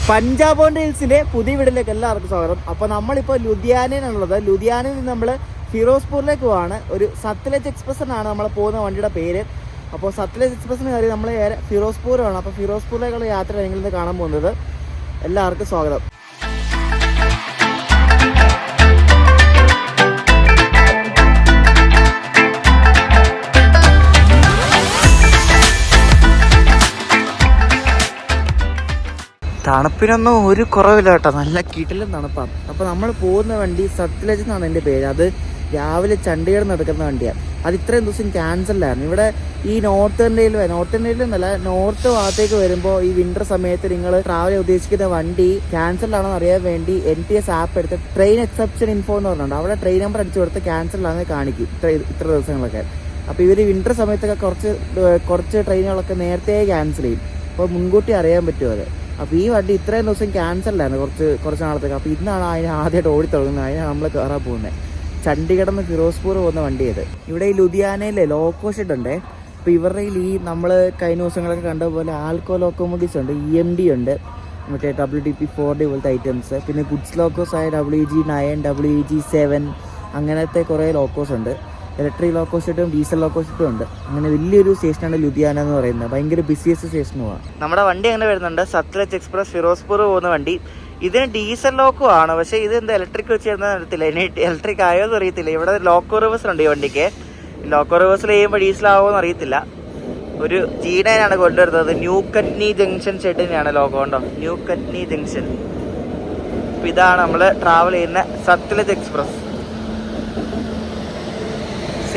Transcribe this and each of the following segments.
Punjab on റീൽസിന്റെ പുതിയ വീഡിയോയിലേക്ക് എല്ലാവർക്കും സ്വാഗതം. അപ്പോൾ നമ്മളിപ്പോൾ ലുധിയാനയിലുള്ളത്. ലുധിയാനയിൽ നിന്ന് നമ്മൾ ഫിറോസ്പൂരിലേക്ക് പോവാണ്. ഒരു സത്ലജ് എക്സ്പ്രസ് എന്നാണ് നമ്മൾ പോകുന്ന വണ്ടിയുടെ പേര്. അപ്പോൾ സത്ലജ് എക്സ്പ്രസ്സിന് കയറി നമ്മൾ ഫിറോസ്പൂരാണ്. അപ്പോൾ ഫിറോസ്പൂരിലേക്കുള്ള യാത്ര നിങ്ങളിന്ന് കാണാൻ പോകുന്നത്. എല്ലാവർക്കും സ്വാഗതം. തണുപ്പിനൊന്നും ഒരു കുറവില്ല കേട്ടോ, നല്ല കിടിലൻ തണുപ്പാണ്. അപ്പോൾ നമ്മൾ പോകുന്ന വണ്ടി സത്ലജ് എന്നാണ് എൻ്റെ പേര്. അത് രാവിലെ ചണ്ഡീഗഡ് നടക്കുന്ന വണ്ടിയാണ്. അത് ഇത്രയും ദിവസം ക്യാൻസലായിരുന്നു. ഇവിടെ ഈ നോർത്ത് ഇന്ത്യയിൽ എന്നല്ല, നോർത്ത് ഭാഗത്തേക്ക് വരുമ്പോൾ ഈ വിൻ്റർ സമയത്ത് നിങ്ങൾ ട്രാവൽ ഉദ്ദേശിക്കുന്ന വണ്ടി ക്യാൻസലാണെന്ന് അറിയാൻ വേണ്ടി NTS ആപ്പ് എടുത്ത് ട്രെയിൻ എക്സെപ്ഷൻ ഇൻഫോ എന്ന് പറഞ്ഞിട്ടുണ്ട്. അവിടെ ട്രെയിൻ നമ്പർ അടിച്ചു കൊടുത്ത് ക്യാൻസലാണെന്ന് കാണിക്കും ഇത്ര ദിവസങ്ങളൊക്കെ. അപ്പോൾ ഇവർ വിൻ്റർ സമയത്തൊക്കെ കുറച്ച് ട്രെയിനുകളൊക്കെ നേരത്തെ ക്യാൻസൽ ചെയ്യും. അപ്പോൾ മുൻകൂട്ടി അറിയാൻ പറ്റും അത്. അപ്പോൾ ഈ വണ്ടി ഇത്രയും ദിവസം ക്യാൻസലായിരുന്നു കുറച്ച് നാളത്തേക്ക്. അപ്പോൾ ഇന്നാണ് അതിന് ആദ്യമായിട്ട് ഓടി തുടങ്ങുന്നത്. അതിനാണ് നമ്മൾ കയറാൻ പോകുന്നത്. ചണ്ഡീഗഡിൽ നിന്ന് ഫിറോസ്പൂർ പോകുന്ന വണ്ടി ഇത്. ഇവിടെ ഈ ലുധിയാനയിലെ ലോക്കോ ഷെഡ് ഉണ്ട്. അപ്പോൾ ഇവരുടെ ഈ നമ്മൾ കഴിഞ്ഞ ദിവസങ്ങളൊക്കെ കണ്ട പോലെ ആൽക്കോ ലോക്കോമോട്ടീവ്സ് ഉണ്ട്, EMD ഉണ്ട്, മറ്റേ WDP4D പോലത്തെ ഐറ്റംസ്, പിന്നെ ഗുഡ്സ് ലോക്കോസ് ആയ WG9, WG7 അങ്ങനത്തെ കുറേ ലോക്കോസ് ഉണ്ട്. ഇലക്ട്രിക് ലോക്കോ ഷെഡും ഡീസൽ ലോക്കോ ഷെഡും ഉണ്ട്. അങ്ങനെ വലിയൊരു സ്റ്റേഷനാണ് ലുധിയാന എന്ന് പറയുന്നത്. ഭയങ്കര ബിസിയസ്റ്റ് സ്റ്റേഷനുമാണ്. നമ്മുടെ വണ്ടി അങ്ങനെ വരുന്നുണ്ട്. സത്ലജ് എക്സ്പ്രസ് ഫിറോസ്പൂർ പോകുന്ന വണ്ടി. ഇതിന് ഡീസൽ ലോക്കോ ആണ്, പക്ഷേ ഇത് എന്താ ഇലക്ട്രിക് വെച്ച് തരുന്നത് അറിയത്തില്ല. ഇനി ഇലക്ട്രിക് ആയോ എന്ന് അറിയത്തില്ല. ഇവിടെ ലോക്കോ റിവേഴ്സ് ഉണ്ട് ഈ വണ്ടിക്ക്. ലോക്കോ റിവേഴ്സിൽ ചെയ്യുമ്പോൾ ഡീസൽ ആവുമോ എന്ന് അറിയത്തില്ല. ഒരു G9 ആണ് കൊണ്ടുവരുന്നത്. ന്യൂ കറ്റ്നി ജംഗ്ഷൻ ഷെഡിനെയാണ് ലോഗോ. ഉണ്ടോ, ന്യൂ കറ്റ്നി ജംഗ്ഷൻ. അപ്പം ഇതാണ് നമ്മൾ ട്രാവൽ ചെയ്യുന്ന സത്ലജ് എക്സ്പ്രസ്.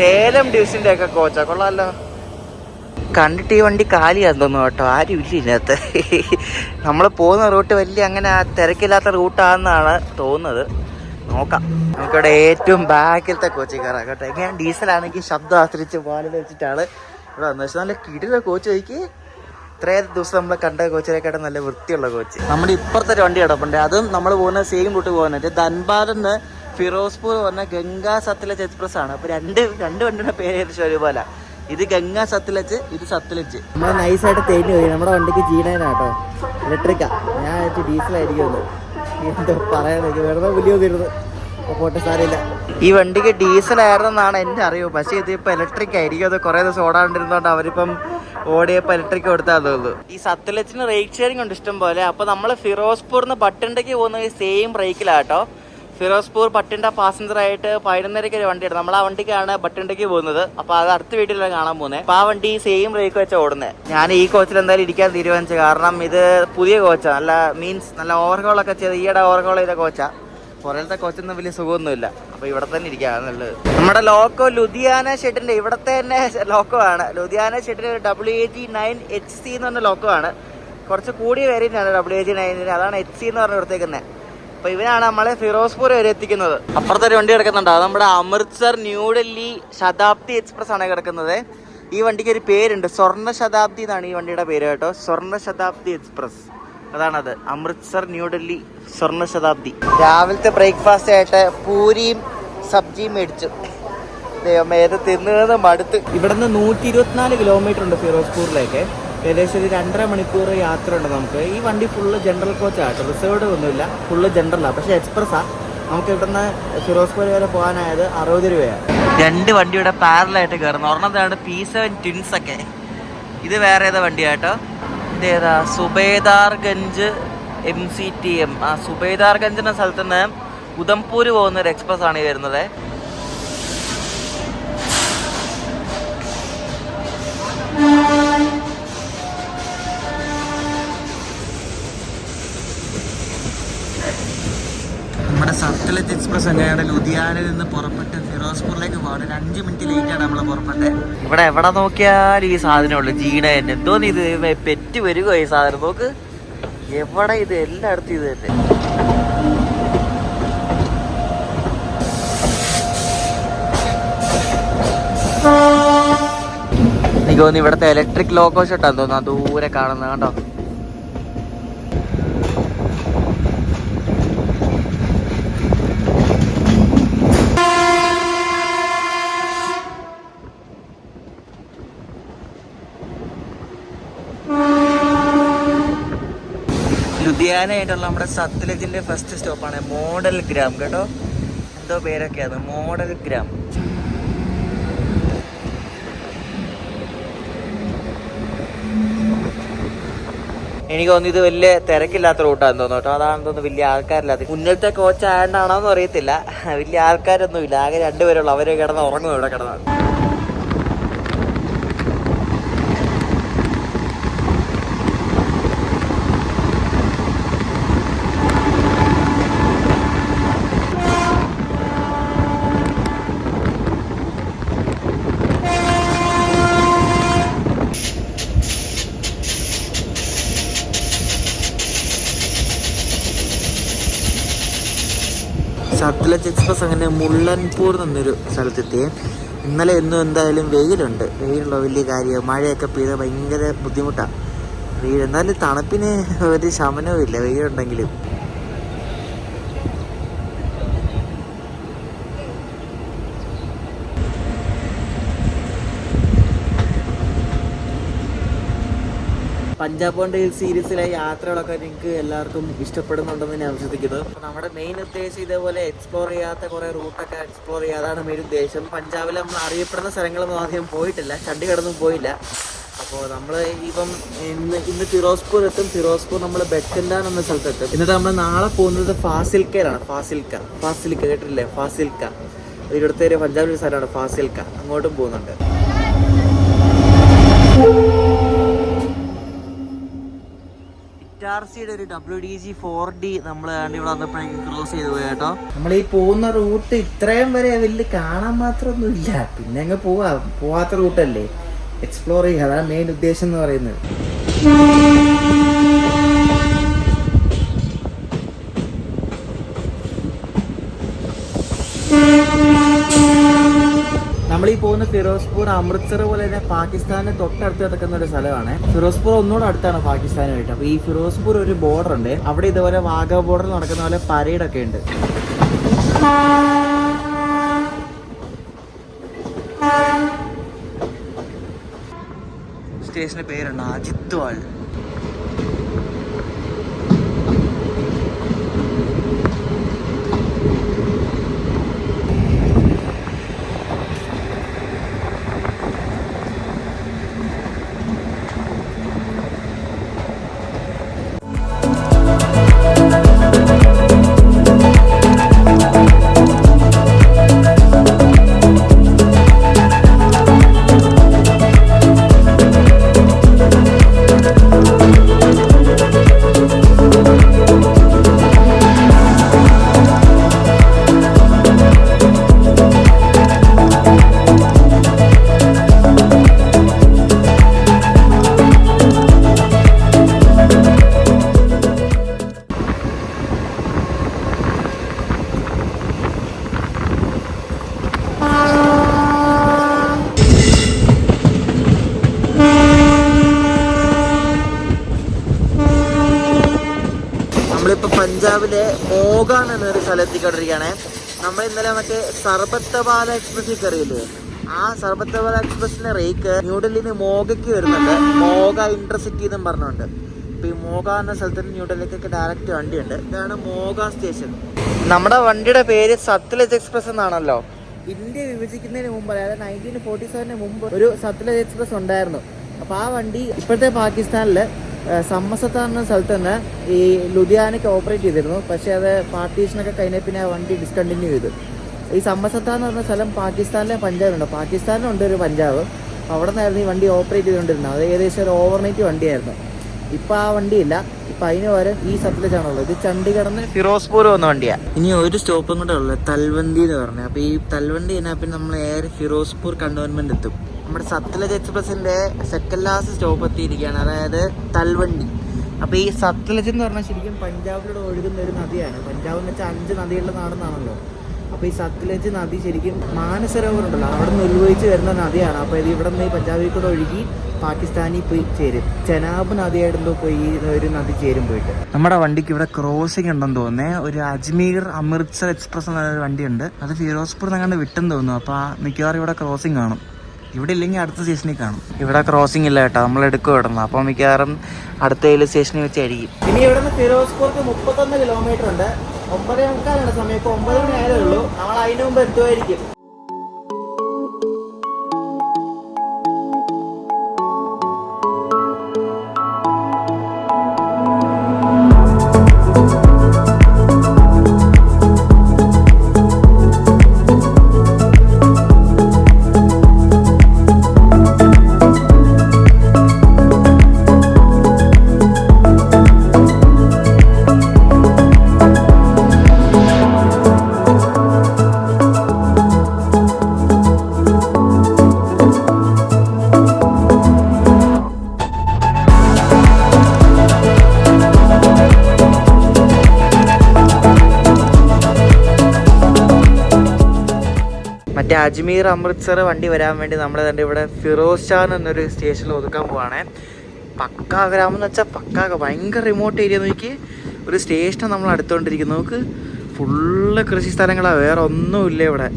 സേലം ഡിവിഷൻ്റെ ഒക്കെ കോച്ചാ, കൊള്ളാമല്ലോ. കണ്ടിട്ട് ഈ വണ്ടി കാലിയാന്ന് തോന്നുന്നു കേട്ടോ, ആരും ഇല്ല ഇതിനകത്ത്. നമ്മൾ പോകുന്ന റൂട്ട് വലിയ അങ്ങനെ തിരക്കില്ലാത്ത റൂട്ടാണെന്നാണ് തോന്നുന്നത്. നോക്കാം. നമുക്കിവിടെ ഏറ്റവും ബാക്കിലത്തെ കോച്ചിൽ കയറാം കേട്ടോ. എങ്ങനെ ഡീസലാണെങ്കിൽ ശബ്ദം ആശ്രയിച്ച് പാലിൽ വെച്ചിട്ടാണ് ഇവിടെ വന്നത്. പക്ഷെ നല്ല കിടില കോച്ച് നോക്കി. ഇത്രയും ദിവസം നമ്മൾ കണ്ട കോച്ചിനെക്കാട്ടും നല്ല വൃത്തിയുള്ള കോച്ച്. നമ്മുടെ ഇപ്പുറത്തെ ഒരു വണ്ടി കിടപ്പുണ്ട്. അതും നമ്മൾ പോകുന്ന സെയിം റൂട്ട് പോകുന്നത്. ധൻബാദിൽ നിന്ന് ഫിറോസ്പൂർ പറഞ്ഞ ഗംഗാ സത്ലജ് എക്സ്പ്രസ് ആണ്. അപ്പോൾ രണ്ട് വണ്ടിയുടെ പേര് ഏകദേശം ഒരുപോലെ. ഇത് ഗംഗാ സത്ലജ്, ഇത് സത്ലജ്. നമ്മൾ നൈസായിട്ട് തേഞ്ഞു പോയി. നമ്മുടെ വണ്ടിക്ക് G9 ആട്ടോ, ഇലക്ട്രിക്കാ. ഞാൻ വെച്ച് ഡീസലായിരിക്കുമല്ലോ. എന്തോ പറയാനൊക്കെ വെറുതെ വലിയ തരുന്നത്. പോട്ടെ, സാരമില്ല. ഈ വണ്ടിക്ക് ഡീസലായിരുന്നെന്നാണ് എൻ്റെ അറിവ്. പക്ഷേ ഇതിപ്പോൾ ഇലക്ട്രിക് ആയിരിക്കും. അത് കുറേ ദിവസം ഓടാണ്ടിരുന്നതുകൊണ്ട് അവരിപ്പം ഓടിയപ്പോൾ ഇലക്ട്രിക് കൊടുത്താൽ തോന്നുന്നു. ഈ സത്ലജിന് റേറ്റ് ഷെയറിംഗ് ഉണ്ട് ഇഷ്ടം പോലെ. അപ്പോൾ നമ്മൾ ഫിറോസ്പൂറിന് ബട്ടിണ്ടയ്ക്ക് പോകുന്ന സെയിം ബ്രേക്കിലാട്ടോ. ഫിറോസ്പൂർ ബട്ടിണ്ട പാസഞ്ചറായിട്ട് 11:30 ഒരു വണ്ടിയാണ്. നമ്മൾ ആ വണ്ടിക്കാണ് ബട്ടിണ്ടയ്ക്ക് പോകുന്നത്. അപ്പോൾ അത് അടുത്ത വീട്ടിലാണ് കാണാൻ പോകുന്നത്. അപ്പോൾ ആ വണ്ടി സെയിം ബ്രേക്ക് വെച്ചാൽ ഓടുന്നത്. ഞാൻ ഈ കോച്ചിൽ എന്തായാലും ഇരിക്കാൻ തീരുമാനിച്ചു. കാരണം ഇത് പുതിയ കോച്ചാണ്. നല്ല ഓവർഹോളൊക്കെ ചെയ്ത് ഈയിടെ ഓവർഹോൾ ചെയ്ത കോച്ചാണ്. പുറത്തെ കോച്ചൊന്നും വലിയ സുഖമൊന്നുമില്ല. അപ്പോൾ ഇവിടെ തന്നെ ഇരിക്കുകയാണ് നല്ലത്. നമ്മുടെ ലോക്കോ ലുധിയാന ഷെഡിൻ്റെ ഇവിടത്തെ തന്നെ ലോക്കോ ആണ്. ലുധിയാന ഷെഡിന് WG9HC എന്ന് പറഞ്ഞ ലോക്കോ ആണ്. കുറച്ച് കൂടിയ വേരിയൻ്റാണ് WG9. അതാണ് HC എന്ന് പറഞ്ഞ് കൊടുത്തേക്കുന്നത്. അപ്പോൾ ഇവനാണ് നമ്മളെ ഫിറോസ്പൂർ വരെ എത്തിക്കുന്നത്. അപ്പുറത്തെ ഒരു വണ്ടി കിടക്കുന്നുണ്ട്. അത് നമ്മുടെ അമൃത്സർ ന്യൂഡൽഹി ശതാബ്ദി എക്സ്പ്രസ് ആണ് കിടക്കുന്നത്. ഈ വണ്ടിക്ക് ഒരു പേരുണ്ട്, സ്വർണ്ണ ശതാബ്ദി എന്നാണ് ഈ വണ്ടിയുടെ പേര് കേട്ടോ. സ്വർണ്ണ ശതാബ്ദി എക്സ്പ്രസ് അതാണത്. അമൃത്സർ ന്യൂഡൽഹി സ്വർണ്ണ ശതാബ്ദി. രാവിലത്തെ ബ്രേക്ക്ഫാസ്റ്റ് ആയിട്ട് പൂരിയും സബ്ജിയും മേടിച്ചു. ദൈവമേ, ഏത് തിന്നുന്നത് മടുത്ത്. ഇവിടുന്ന് 124 കിലോമീറ്റർ ഉണ്ട് ഫിറോസ്പൂരിലേക്ക്. ഏകദേശം ഒരു 2.5 മണിക്കൂർ യാത്ര ഉണ്ട് നമുക്ക്. ഈ വണ്ടി ഫുള്ള് ജനറൽ കോച്ചാട്ടോ, റിസർവ്ഡ് ഒന്നുമില്ല, ഫുള്ള് ജനറലാണ്. പക്ഷേ എക്സ്പ്രസ്സാണ്. നമുക്ക് ഇവിടുന്ന് ഫിറോസ്പൂർ വരെ പോകാനായത് 60 രൂപയാണ്. രണ്ട് വണ്ടിയുടെ പാരലായിട്ട് കയറുന്നു. ഒരെണ്ണത്താണ് P7 ട്വിൻസ് ഒക്കെ. ഇത് വേറെ ഏതാ വണ്ടിയാട്ടോ? ഇതേതാ, സുബേദാർഗഞ്ച് MCTM. ആ സുബേദാർഗഞ്ച് എന്ന സ്ഥലത്ത് നിന്ന് ഉദംപൂർ പോകുന്ന ഒരു എക്സ്പ്രസ് ആണ് ഈ വരുന്നത്. നമ്മുടെ സത്ലജ് എക്സ്പ്രസ് അങ്ങനെയാണ് ലുധിയാനയിൽ നിന്ന് പുറപ്പെട്ട് ഫിറോസ്പൂരിലേക്ക് പോകാൻ 5 മിനിറ്റ് ലേറ്റാണ് നമ്മൾ പുറപ്പെട്ടത്. ഇവിടെ എവിടെ നോക്കിയാലും ഈ സാധനമുള്ളൂ G9. എന്തോന്ന് ഇത് പെറ്റ് വരുമോ ഈ സാധനം? നോക്ക്, എവിടെ ഇത്, എല്ലായിടത്തും ഇത് തന്നെ. എനിക്ക് തോന്നുന്നു ഇവിടുത്തെ ഇലക്ട്രിക് ലോക്കോ ഷെട്ടാന്ന് തോന്നുന്നു, ദൂരെ കാണുന്നത് കണ്ടോ. ലുധിയാന ആയിട്ടുള്ള നമ്മുടെ സത്ലജിന്റെ ഫസ്റ്റ് സ്റ്റോപ്പാണ് മോഡൽ ഗ്രാം കേട്ടോ. എന്തോ പേരൊക്കെയാണ്, മോഡൽ ഗ്രാം. എനിക്ക് തോന്നുന്നു ഇത് വലിയ തിരക്കില്ലാത്ത റൂട്ടാന്ന് തോന്നുന്നു കേട്ടോ. അതാണെന്ന് തോന്നുന്നു വലിയ ആൾക്കാരില്ലാത്ത. മുന്നിലത്തെ കോച്ച് ആയതുകൊണ്ടാണോന്ന് അറിയത്തില്ല, വലിയ ആൾക്കാരൊന്നും ഇല്ല, ആകെ രണ്ടുപേരുള്ളൂ. അവര് കിടന്ന് ഉറങ്ങും ഇവിടെ കിടന്നാണ്. സത്ലജ് എക്സ്പ്രസ് അങ്ങനെ മുള്ളൻപൂർ എന്നൊരു സ്ഥലത്തെത്തി. ഇന്നലെ എന്നും എന്തായാലും വെയിലുണ്ട്. വെയിലുള്ള വലിയ കാര്യം. മഴയൊക്കെ പെയ്ത ഭയങ്കര ബുദ്ധിമുട്ടാണ്. വെയിൽ എന്നാലും തണുപ്പിന് ഒരു ശമനവും ഇല്ല വെയിലുണ്ടെങ്കിലും. പഞ്ചാബ് ബോണ്ട് സീരീസിലെ യാത്രകളൊക്കെ നിങ്ങൾക്ക് എല്ലാവർക്കും ഇഷ്ടപ്പെടുന്നുണ്ടെന്ന് ഞാൻ വിശ്വസിക്കുന്നു. അപ്പോൾ നമ്മുടെ മെയിൻ ഉദ്ദേശം ഇതേപോലെ എക്സ്പ്ലോർ ചെയ്യാത്ത കുറേ റൂട്ടൊക്കെ എക്സ്പ്ലോർ ചെയ്യുക, അതാണ് മെയിൻ ഉദ്ദേശം. പഞ്ചാബിൽ നമ്മൾ അറിയപ്പെടുന്ന സ്ഥലങ്ങളൊന്നും ആദ്യം പോയിട്ടില്ല, ചണ്ഡീഗഡൊന്നും പോയില്ല. അപ്പോൾ നമ്മൾ ഇപ്പം ഇന്ന് ഫിറോസ്പൂർ എത്തും. ഫിറോസ്പൂർ നമ്മൾ ബെക്കൻഡാൻ എന്ന സ്ഥലത്തെത്തും. എന്നിട്ട് നമ്മൾ നാളെ പോകുന്നത് ഫാസിൽക്കയിലാണ്. ഫാസിൽക്ക കേട്ടിട്ടില്ലേ? ഫാസിൽക്ക ഇവിടുത്തെ ഒരു പഞ്ചാബിലെ സ്ഥലമാണ് ഫാസിൽക്ക. അങ്ങോട്ടും പോകുന്നുണ്ട്. യുടെ ഒരു WDG 4D നമ്മൾ ഇവിടെ വന്നപ്പോഴേക്കും ക്രോസ് ചെയ്ത് പോയി കേട്ടോ. നമ്മൾ ഈ പോകുന്ന റൂട്ട് ഇത്രയും വരെ വലിയ കാണാൻ മാത്രമൊന്നും ഇല്ല. പിന്നെ അങ്ങ് പോവാത്ത റൂട്ടല്ലേ, എക്സ്പ്ലോർ ചെയ്യുക, അതാണ് മെയിൻ ഉദ്ദേശം എന്ന് പറയുന്നത്. നമ്മളീ പോകുന്ന ഫിറോസ്പൂർ അമൃത്സർ പോലെ തന്നെ പാകിസ്ഥാന് തൊട്ടടുത്ത് കിടക്കുന്ന ഒരു സ്ഥലമാണ്. ഫിറോസ്പൂർ ഒന്നുകൂടെ അടുത്താണ് പാകിസ്ഥാനുമായിട്ട്. അപ്പൊ ഈ ഫിറോസ്പൂർ ഒരു ബോർഡർ ഉണ്ട്. അവിടെ ഇതുപോലെ വാഗ ബോർഡർ നടക്കുന്ന പോലെ പരേഡൊക്കെ ഉണ്ട്. സ്റ്റേഷന്റെ പേരാണ് അജിത്വാൾ. നമ്മളിപ്പോൾ പഞ്ചാബിലെ മോഗാൻ എന്നൊരു സ്ഥലത്തേക്കൊണ്ടിരിക്കുകയാണ്. നമ്മൾ ഇന്നലെ മറ്റേ സർബത്തവാല എക്സ്പ്രസ്സിൽ കയറിയില്ലേ, ആ സർബത്തവാല എക്സ്പ്രസിന്റെ റേക്ക് ന്യൂഡൽഹിന്ന് മോഗയ്ക്ക് വരുന്നുണ്ട്. മോഗ ഇന്റർസിറ്റി എന്നും പറഞ്ഞുണ്ട്. അപ്പോൾ ഈ മോഗ എന്ന സ്ഥലത്ത് ന്യൂഡൽഹിക്കൊക്കെ ഡയറക്റ്റ് വണ്ടിയുണ്ട്. ഇതാണ് മോഗ സ്റ്റേഷൻ. നമ്മുടെ വണ്ടിയുടെ പേര് സത്ലജ് എക്സ്പ്രസ് എന്നാണല്ലോ. ഇന്ത്യ വിഭജിക്കുന്നതിന് മുമ്പ്, അതായത് 1947 മുമ്പ് ഒരു സത്ലജ് എക്സ്പ്രസ് ഉണ്ടായിരുന്നു. അപ്പോൾ ആ വണ്ടി ഇപ്പോഴത്തെ പാകിസ്ഥാനിൽ സമസത്താൻ എന്ന സ്ഥലത്ത് തന്നെ ഈ ലുധിയാനയ്ക്ക് ഓപ്പറേറ്റ് ചെയ്തിരുന്നു. പക്ഷേ അത് പാർട്ടീഷനൊക്കെ കഴിഞ്ഞ പിന്നെ ആ വണ്ടി ഡിസ്കണ്ടിന്യൂ ചെയ്തു. ഈ സമസത്താൻ എന്ന് പറഞ്ഞ സ്ഥലം പാകിസ്ഥാനിലെ പഞ്ചാബുണ്ട്. പാകിസ്ഥാനിലുണ്ട് ഒരു പഞ്ചാബ്. അവിടെ നിന്നായിരുന്നു ഈ വണ്ടി ഓപ്പറേറ്റ് ചെയ്തുകൊണ്ടിരുന്നത്. അത് ഏകദേശം ഒരു ഓവർനൈറ്റ് വണ്ടിയായിരുന്നു. ഇപ്പം ആ വണ്ടിയില്ല. ഇപ്പം അതിന് പകരം ഈ സത്ലജാണുള്ളത്. ഇത് ചണ്ഡീഗഡിൽ ഫിറോസ്പൂർ വന്ന വണ്ടിയാണ്. ഇനി ഒരു സ്റ്റോപ്പും കൂടെ ഉള്ളത് തൽവണ്ടി എന്ന് പറഞ്ഞത്. അപ്പോൾ ഈ തൽവണ്ടി കഴിഞ്ഞാൽ പിന്നെ നമ്മൾ നേരെ ഫിറോസ്പൂർ കണ്ടോൺമെന്റ് എത്തും. നമ്മുടെ സത്ലജ് എക്സ്പ്രസിന്റെ സെക്കൻഡ് ലാസ്റ്റ് സ്റ്റോപ്പ് എത്തിയിരിക്കുകയാണ്, അതായത് തൽവണ്ടി. അപ്പോൾ ഈ സത്ലജ് എന്ന് പറഞ്ഞാൽ ശരിക്കും പഞ്ചാബിലൂടെ ഒഴുകുന്ന ഒരു നദിയാണ്. പഞ്ചാബ് എന്ന് വെച്ചാൽ 5 നദികളുടെ നാടെന്നാണല്ലോ. അപ്പോൾ ഈ സത്ലജ് നദി ശരിക്കും മാനസരോവർ ഉണ്ടല്ലോ, അവിടെ നിന്ന് ഉത്ഭവിച്ച് വരുന്ന നദിയാണ്. അപ്പോൾ ഇത് ഇവിടെ നിന്ന് ഈ പഞ്ചാബിൽ കൂടെ ഒഴുകി പാകിസ്ഥാനിൽ പോയി ചേരും. ചെനാബ് നദിയായിട്ടെന്തോ പോയി ഈ ഒരു നദി ചേരും പോയിട്ട്. നമ്മുടെ വണ്ടിക്ക് ഇവിടെ ക്രോസിംഗ് ഉണ്ടെന്ന് തോന്നുന്നേ. ഒരു അജ്മീർ അമൃത്സർ എക്സ്പ്രസ് എന്നൊരു വണ്ടിയുണ്ട്. അത് ഫിറോസ്പൂർ അങ്ങാണ്ട് വിട്ടെന്ന് തോന്നുന്നു. അപ്പോൾ മിക്കവാറും ഇവിടെ ക്രോസിംഗ് കാണും. ഇവിടെ ഇല്ലെങ്കിൽ അടുത്ത സ്റ്റേഷനിൽ കാണും. ഇവിടെ ക്രോസിംഗ് ഇല്ല കേട്ടോ, നമ്മൾ എടുക്കും ഇവിടുന്ന്. അപ്പോൾ മിക്കവാറും അടുത്ത സ്റ്റേഷനിൽ വെച്ചായിരിക്കും. ഇനി ഇവിടെ നിന്ന് ഫിറോസ്പൂർക്ക് 31 കിലോമീറ്റർ ഉണ്ട്. 9:45 സമയം. ഇപ്പോൾ 9 മണി ആയതേ ഉള്ളൂ. നമ്മൾ അതിന് മുമ്പ് എത്തുമായിരിക്കും. മറ്റേ അജ്മീർ അമൃത്സർ വണ്ടി വരാൻ വേണ്ടി നമ്മൾ തന്നെ ഇവിടെ ഫിറോസ് ഷാ എന്നൊരു സ്റ്റേഷനിൽ ഒതുക്കാൻ പോവാണേ. പക്കാ ഗ്രാമം എന്ന് വെച്ചാൽ പക്കാ ഭയങ്കര റിമോട്ട് ഏരിയ. നോക്കി, ഒരു സ്റ്റേഷൻ നമ്മൾ അടുത്തുകൊണ്ടിരിക്കുന്നു. നമുക്ക് ഫുള്ള് കൃഷി സ്ഥലങ്ങളാണ്, വേറെ ഒന്നുമില്ല ഇവിടെ.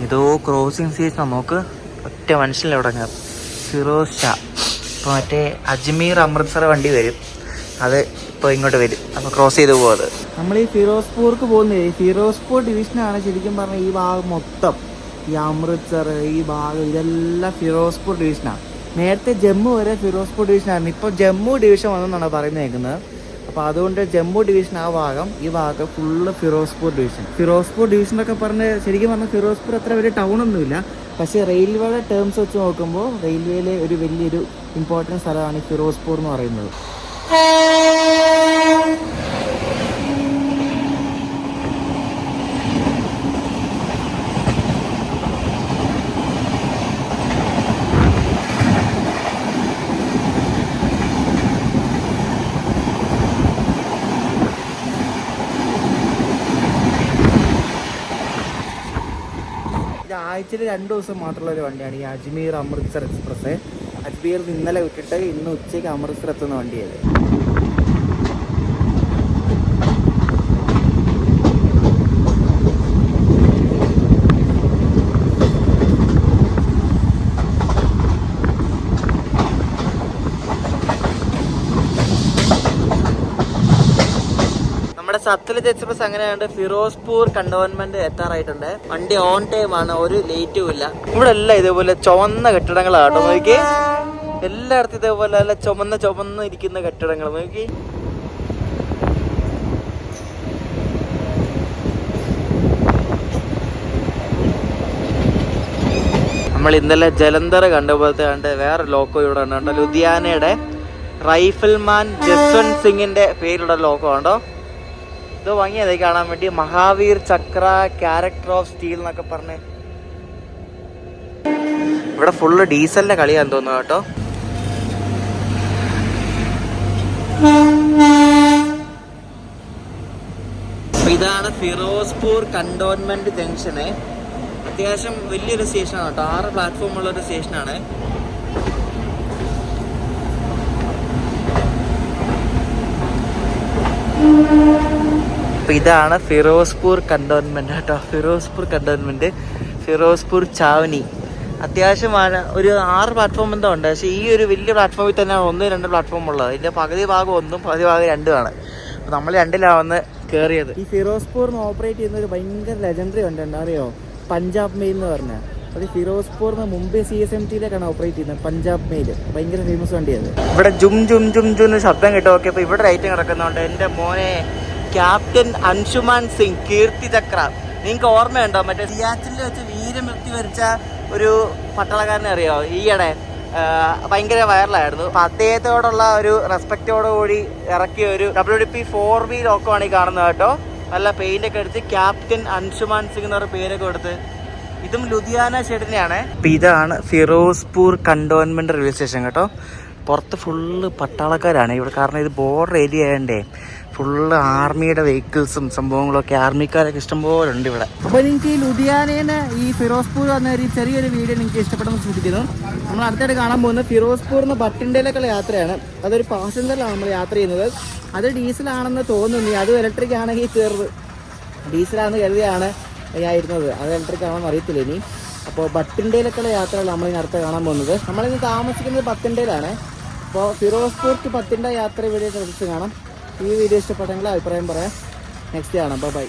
ഏതോ ക്രോസിംഗ് സ്റ്റേഷനാണ്. നോക്ക്, ഒറ്റ മനുഷ്യനിൽ ഇവിടെ ഫിറോസ് ഷാ. ഇപ്പോൾ മറ്റേ അജ്മീർ അമൃത്സർ വണ്ടി വരും, അത് ഇപ്പോൾ ഇങ്ങോട്ട് വരും. അപ്പോൾ ക്രോസ് ചെയ്ത് പോകും. അത് നമ്മൾ ഈ ഫിറോസ്പൂർക്ക് പോകുന്നത്, ഈ ഫിറോസ്പൂർ ഡിവിഷനാണ് ശരിക്കും പറഞ്ഞാൽ. ഈ ഭാഗം മൊത്തം, ഈ അമൃത്സർ, ഈ ഭാഗം ഇതെല്ലാം ഫിറോസ്പൂർ ഡിവിഷനാണ്. നേരത്തെ ജമ്മു വരെ ഫിറോസ്പൂർ ഡിവിഷനായിരുന്നു. ഇപ്പോൾ ജമ്മു ഡിവിഷൻ വന്നെന്നാണ് പറയുന്നത് കേൾക്കുന്നത്. അപ്പോൾ അതുകൊണ്ട് ജമ്മു ഡിവിഷൻ ആ ഭാഗം, ഈ ഭാഗം ഫുള്ള് ഫിറോസ്പൂർ ഡിവിഷൻ. ഫിറോസ്പൂർ ഡിവിഷനൊക്കെ പറഞ്ഞ് ശരിക്കും പറഞ്ഞാൽ ഫിറോസ്പൂർ അത്ര വലിയ ടൗണൊന്നുമില്ല. പക്ഷേ റെയിൽവേയുടെ ടേംസ് വെച്ച് നോക്കുമ്പോൾ റെയിൽവേയിലെ ഒരു വലിയൊരു ഇമ്പോർട്ടൻറ്റ് സ്ഥലമാണ് ഈ ഫിറോസ്പൂർ എന്ന് പറയുന്നത്. ആഴ്ചയിൽ 2 ദിവസം മാത്രമുള്ള ഒരു വണ്ടിയാണ് ഈ അജ്മീർ അമൃത്സർ എക്സ്പ്രസ്. അജ്മീർ ഇന്നലെ വിട്ടിട്ട് ഇന്ന് ഉച്ചയ്ക്ക് അമൃത്സർ എത്തുന്ന വണ്ടിയത്. സത്ലജ് എക്സ്പ്രസ് അങ്ങനെയുണ്ട്. ഫിറോസ്പൂർ കണ്ടോൺമെന്റ് എത്താറായിട്ടുണ്ട്. വണ്ടി ഓൺ ടൈം ആണ്, ഒരു ലേറ്റും ഇല്ല. ഇവിടെ എല്ലാം ഇതേപോലെ ചുവന്ന കെട്ടിടങ്ങളാട്ടോ. നോക്കി, എല്ലായിടത്തും ഇതേപോലെ അല്ല ചുമന്ന് ഇരിക്കുന്ന കെട്ടിടങ്ങൾ. നോക്കി, നമ്മൾ ഇന്നലെ ജലന്ധർ കണ്ടപോലത്തെ കണ്ട് വേറെ ലോക്കോ ഇവിടെ ഉണ്ട്. ലുധിയാനയുടെ റൈഫിൾമാൻ ജസ്വന്ത് സിംഗിന്റെ പേരുള്ള ലോക്കോ ഉണ്ടോ. ഇത് വാങ്ങിയത് കാണാൻ വേണ്ടി. മഹാവീർ ചക്ര, ക്യാരക്ടർ ഓഫ് സ്റ്റീൽ എന്നൊക്കെ പറഞ്ഞ്. ഇവിടെ ഫുള്ള് ഡീസലിന്റെ കളിയാന്ന് തോന്നുന്നു കേട്ടോ. ഇതാണ് ഫിറോസ്പൂർ കണ്ടോൺമെന്റ് ജംഗ്ഷന്. അത്യാവശ്യം വലിയൊരു സ്റ്റേഷനാണ് കേട്ടോ. 6 പ്ലാറ്റ്ഫോം ഉള്ള ഒരു സ്റ്റേഷനാണ്. അപ്പോൾ ഇതാണ് ഫിറോസ്പൂർ കണ്ടോൺമെന്റ് കേട്ടോ. ഫിറോസ്പൂർ കണ്ടോൺമെന്റ്, ഫിറോസ്പൂർ ചാവനി. അത്യാവശ്യം ഒരു 6 പ്ലാറ്റ്ഫോം എന്തോ ഉണ്ട്. പക്ഷേ ഈ ഒരു വലിയ പ്ലാറ്റ്ഫോമിൽ തന്നെ 1-2 പ്ലാറ്റ്ഫോം ഉള്ളത്. ഇതിൻ്റെ പകുതി ഭാഗം 1ഉം പകുതി ഭാഗം 2ആണ്. അപ്പോൾ നമ്മൾ 2ലാണ് വന്ന് കയറിയത്. ഈ ഫിറോസ്പൂറിന് ഓപ്പറേറ്റ് ചെയ്യുന്ന ഒരു ഭയങ്കര ലെജൻഡറി വണ്ടിയുണ്ട്, അറിയോ? പഞ്ചാബ് മെയിൽ എന്ന് പറഞ്ഞാൽ. അത് ഫിറോസ്പൂറിന് മുമ്പേ CSMT-യിലേക്കാണ് ഓപ്പറേറ്റ് ചെയ്യുന്നത്. പഞ്ചാബ് മെയിൽ ഭയങ്കര ഫേമസ് വണ്ടിയാണ്. ഇവിടെ ജും ജും ജും ജും ശബ്ദം കിട്ടും. ഓക്കെ, അപ്പോൾ ഇവിടെ റൈറ്റ് കിടക്കുന്നുണ്ട്. എൻ്റെ മോനെ ക്യാപ്റ്റൻ അൻഷുമാൻ സിംഗ് കീർത്തി ചക്ര. നിങ്ങൾക്ക് ഓർമ്മയുണ്ടോ? മറ്റേ സിയാച്ചിൽ വെച്ച് വീരമൃത്യു വരിച്ച ഒരു പട്ടാളക്കാരനെ അറിയോ? ഈയിടെ ഭയങ്കര വൈറലായിരുന്നു. അപ്പം അദ്ദേഹത്തോടുള്ള ഒരു റെസ്പെക്റ്റോടുകൂടി ഇറക്കിയ ഒരു WDP 4V ലോക്കമാണ് ഈ കാണുന്നത് കേട്ടോ. നല്ല പെയിൻ്റൊക്കെ അടിച്ച് ക്യാപ്റ്റൻ അൻഷുമാൻ സിംഗ് എന്ന് പറഞ്ഞ പേരൊക്കെ കൊടുത്ത്. ഇതും ലുധിയാന ഷെഡിനെയാണ്. അപ്പം ഇതാണ് ഫിറോസ്പൂർ കണ്ടോൺമെന്റ് റെയിൽവേ സ്റ്റേഷൻ കേട്ടോ. പുറത്ത് ഫുള്ള് പട്ടാളക്കാരാണ് ഇവിടെ, കാരണം ഇത് ബോർഡർ ഏരിയ ആയതുകൊണ്ടേ ഫുള്ള് ആർമിയുടെ വെഹിക്കിൾസും സംഭവങ്ങളൊക്കെ, ആർമിക്കാരൊക്കെ ഇഷ്ടംപോലെ ഉണ്ട് ഇവിടെ. അപ്പോൾ നിങ്ങൾക്ക് ഈ ലുധിയാനേന്ന് ഈ ഫിറോസ്പൂർ വന്ന ഒരു ചെറിയൊരു വീഡിയോ നിങ്ങൾക്ക് ഇഷ്ടപ്പെടുന്ന സൂചിപ്പിക്കുന്നു. നമ്മൾ അടുത്തായിട്ട് കാണാൻ പോകുന്നത് ഫിറോസ്പൂർന്ന് ബട്ടിൻഡയിലേക്കുള്ള യാത്രയാണ്. അതൊരു പാസഞ്ചറിലാണ് നമ്മൾ യാത്ര ചെയ്യുന്നത്. അത് ഡീസലാണെന്ന് തോന്നുന്നു, അതും ഇലക്ട്രിക് ആണെങ്കിൽ തീർന്ന്. ഡീസലാണെന്ന് കരുതിയാണ് ഞാൻ ഇരുന്നത്, അത് ഇലക്ട്രിക് ആണെന്ന് അറിയത്തില്ല ഇനി. അപ്പോൾ ബട്ടിൻഡയിലേക്കുള്ള യാത്രകൾ നമ്മളിനി അടുത്ത് കാണാൻ പോകുന്നത്. നമ്മളിന്ന് താമസിക്കുന്നത് ബത്തിൻഡയിലാണ്. അപ്പോൾ ഫിറോസ്പൂർ ടു ബത്തിൻഡ യാത്ര വീഡിയോ കാണാം. ഈ വീഡിയോ ഇഷ്ടപ്പെട്ടെങ്കിൽ അഭിപ്രായം പറയാം. നെക്സ്റ്റ് കാണാം. ബൈ.